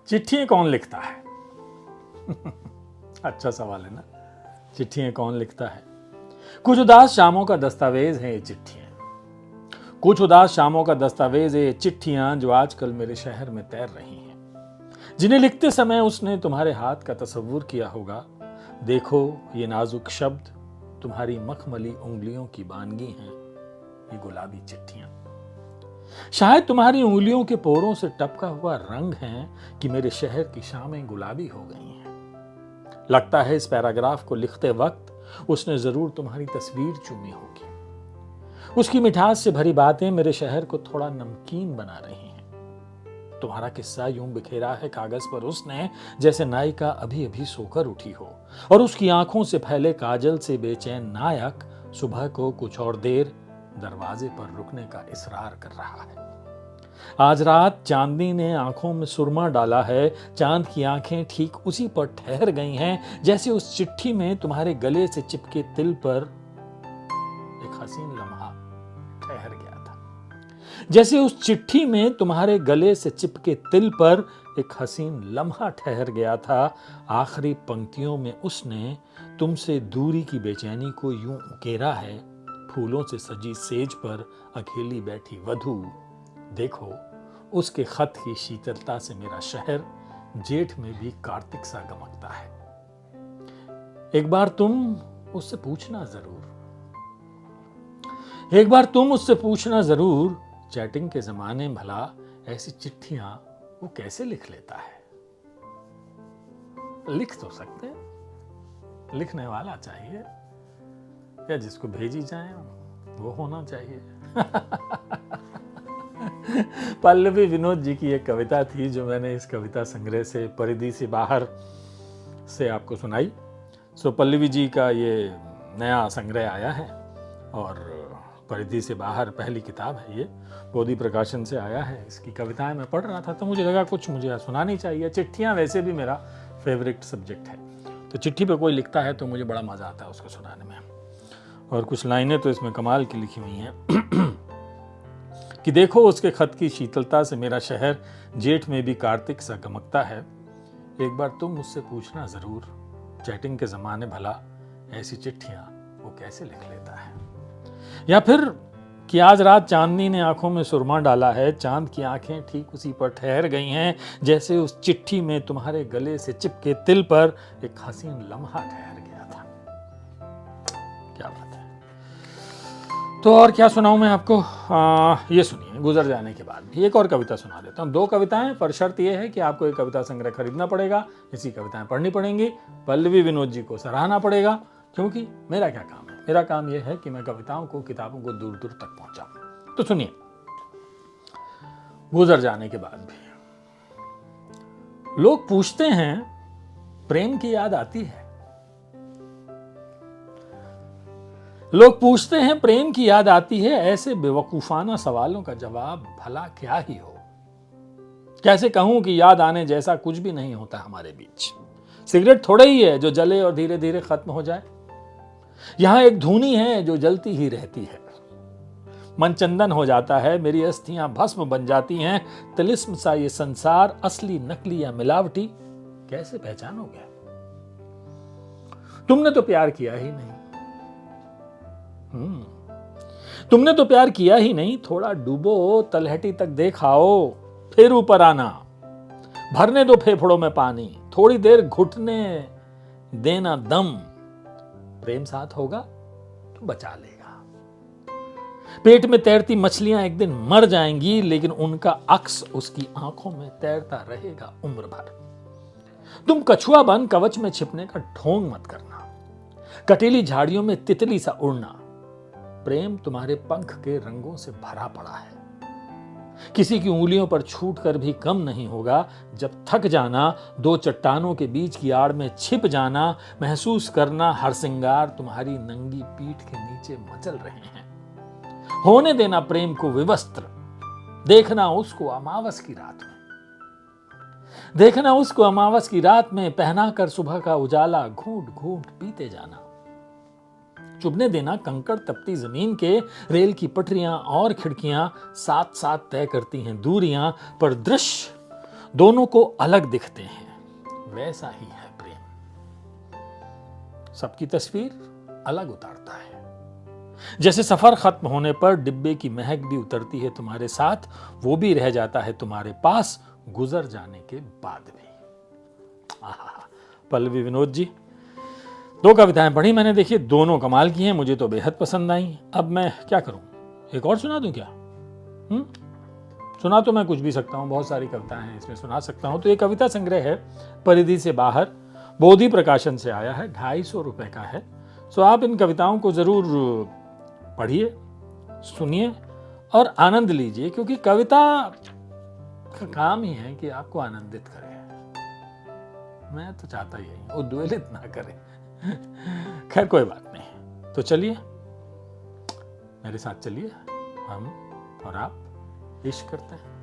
चिट्ठियां कौन लिखता है? अच्छा सवाल है ना। चिट्ठियां कौन लिखता है? कुछ उदास शामों का दस्तावेज है ये चिट्ठियां। कुछ उदास शामों का दस्तावेज है ये चिट्ठियां जो आजकल मेरे शहर में तैर रही हैं, जिन्हें लिखते समय उसने तुम्हारे हाथ का तस्वुर किया होगा। देखो ये नाजुक शब्द तुम्हारी मखमली उंगलियों की बानगी हैं, ये गुलाबी चिट्ठियां। शायद तुम्हारी उंगलियों के पोरों से टपका हुआ रंग है कि मेरे शहर की शामें गुलाबी हो गई हैं। लगता है इस पैराग्राफ को लिखते वक्त उसने जरूर तुम्हारी तस्वीर चूमी होगी। उसकी मिठास से भरी बातें मेरे शहर को थोड़ा नमकीन बना रही हैं। तुम्हारा किस्सा यूं बिखेरा है कागज पर उसने जैसे नायिका अभी अभी सोकर उठी हो और उसकी आंखों से फैले काजल से बेचैन नायक सुबह को कुछ और देर दरवाजे पर रुकने का इसरार कर रहा है। आज रात चांदनी ने आंखों में सुरमा डाला है। चांद की आंखें ठीक उसी पर ठहर गई हैं जैसे उस चिट्ठी में तुम्हारे गले से चिपके तिल पर एक हसीन लम्हा ठहर गया था। जैसे उस चिट्ठी में तुम्हारे गले से चिपके तिल पर एक हसीन लम्हा ठहर गया था। आखिरी पंक्तियों में उसने तुमसे दूरी की बेचैनी को यूं उकेरा है। फूलों से सजी सेज पर अकेली बैठी वधू, देखो उसके खत की शीतलता से मेरा शहर जेठ में भी कार्तिक सा गमकता है। एक बार तुम उससे पूछना जरूर, चैटिंग के जमाने भला ऐसी चिट्ठियां वो कैसे लिख लेता है। लिख तो सकते हैं, लिखने वाला चाहिए, या जिसको भेजी जाए वो होना चाहिए। पल्लवी विनोद जी की एक कविता थी जो मैंने इस कविता संग्रह से परिधि से बाहर से आपको सुनाई। सो पल्लवी जी का ये नया संग्रह आया है और परिधि से बाहर पहली किताब है, ये बोधि प्रकाशन से आया है। इसकी कविताएं मैं पढ़ रहा था तो मुझे लगा कुछ मुझे सुनानी चाहिए। चिट्ठियां वैसे भी मेरा फेवरेट सब्जेक्ट है, तो चिट्ठी पे कोई लिखता है तो मुझे बड़ा मजा आता है उसको सुनाने में। और कुछ लाइनें तो इसमें कमाल की लिखी हुई हैं कि देखो उसके खत की शीतलता से मेरा शहर जेठ में भी कार्तिक सा गमकता है। एक बार तुम मुझसे पूछना जरूर, चैटिंग के जमाने भला ऐसी चिट्ठियां वो कैसे लिख लेता है। या फिर कि आज रात चांदनी ने आंखों में सुरमा डाला है। चांद की आंखें ठीक उसी पर ठहर गई हैं जैसे उस चिट्ठी में तुम्हारे गले से चिपके तिल पर एक हसीन लम्हा ठहर गया था। क्या बात है। तो और क्या सुनाऊं मैं आपको? ये सुनिए, गुजर जाने के बाद भी एक और कविता सुना देता हूं। 2 कविताएं, पर शर्त यह है कि आपको एक कविता संग्रह खरीदना पड़ेगा, इसी कविताएं पढ़नी पड़ेंगी, पल्लवी विनोद जी को सराहना पड़ेगा, क्योंकि मेरा क्या काम है? मेरा काम यह है कि मैं कविताओं को, किताबों को दूर दूर तक पहुंचाऊं। तो सुनिए, गुजर जाने के बाद भी लोग पूछते हैं प्रेम की याद आती है। लोग पूछते हैं प्रेम की याद आती है। ऐसे बेवकूफाना सवालों का जवाब भला क्या ही हो। कैसे कहूं कि याद आने जैसा कुछ भी नहीं होता हमारे बीच। सिगरेट थोड़े ही है जो जले और धीरे धीरे खत्म हो जाए। यहां एक धूनी है जो जलती ही रहती है। मन चंदन हो जाता है, मेरी अस्थियां भस्म बन जाती हैं। तिलिस्म सा ये संसार असली नकली या मिलावटी कैसे पहचानोगे? तुमने तो प्यार किया ही नहीं। तुमने तो प्यार किया ही नहीं। थोड़ा डूबो, तलहटी तक देखाओ, फिर ऊपर आना। भरने दो फेफड़ों में पानी, थोड़ी देर घुटने देना दम। प्रेम साथ होगा तो बचा लेगा। पेट में तैरती मछलियां एक दिन मर जाएंगी, लेकिन उनका अक्स उसकी आंखों में तैरता रहेगा उम्र भर। तुम कछुआ बन कवच में छिपने का ढोंग मत करना, कटीली झाड़ियों में तितली सा उड़ना। प्रेम तुम्हारे पंख के रंगों से भरा पड़ा है। किसी की उंगलियों पर छूट कर भी कम नहीं होगा। जब थक जाना, 2 चट्टानों के बीच की आड़ में छिप जाना, महसूस करना हर सिंगार तुम्हारी नंगी पीठ के नीचे मचल रहे हैं। होने देना प्रेम को विवस्त्र, देखना उसको अमावस की रात में। देखना उसको अमावस की रात में पहना कर सुबह का उजाला घूंट घूंट पीते जाना। चुभने देना कंकड़ तपती जमीन के, रेल की पटरियां और खिड़कियां साथ साथ तय करती हैं दूरियां, पर दृश्य दोनों को अलग दिखते हैं, वैसा ही है प्रेम। सबकी तस्वीर अलग उतारता है। जैसे सफर खत्म होने पर डिब्बे की महक भी उतरती है तुम्हारे साथ, वो भी रह जाता है तुम्हारे पास गुजर जाने के बाद भी। आहा, पल्लवी विनोद जी, 2 कविताएं पढ़ी मैंने, देखिए दोनों कमाल की हैं, मुझे तो बेहद पसंद आई। अब मैं क्या करूं, एक और सुना दूं क्या? सुना तो मैं कुछ भी सकता हूं, बहुत सारी कविताएं हैं इसमें, सुना सकता हूं। तो ये कविता संग्रह है परिधि से बाहर, बोधि प्रकाशन से आया है, 250 रुपए का है। सो आप इन कविताओं को जरूर पढ़िए, सुनिए और आनंद लीजिए, क्योंकि कविता का काम ही है कि आपको आनंदित करे। मैं तो चाहता ही है उद्वेलित ना करे। खैर कोई बात नहीं, तो चलिए मेरे साथ चलिए, हम और आप इश्क करते हैं।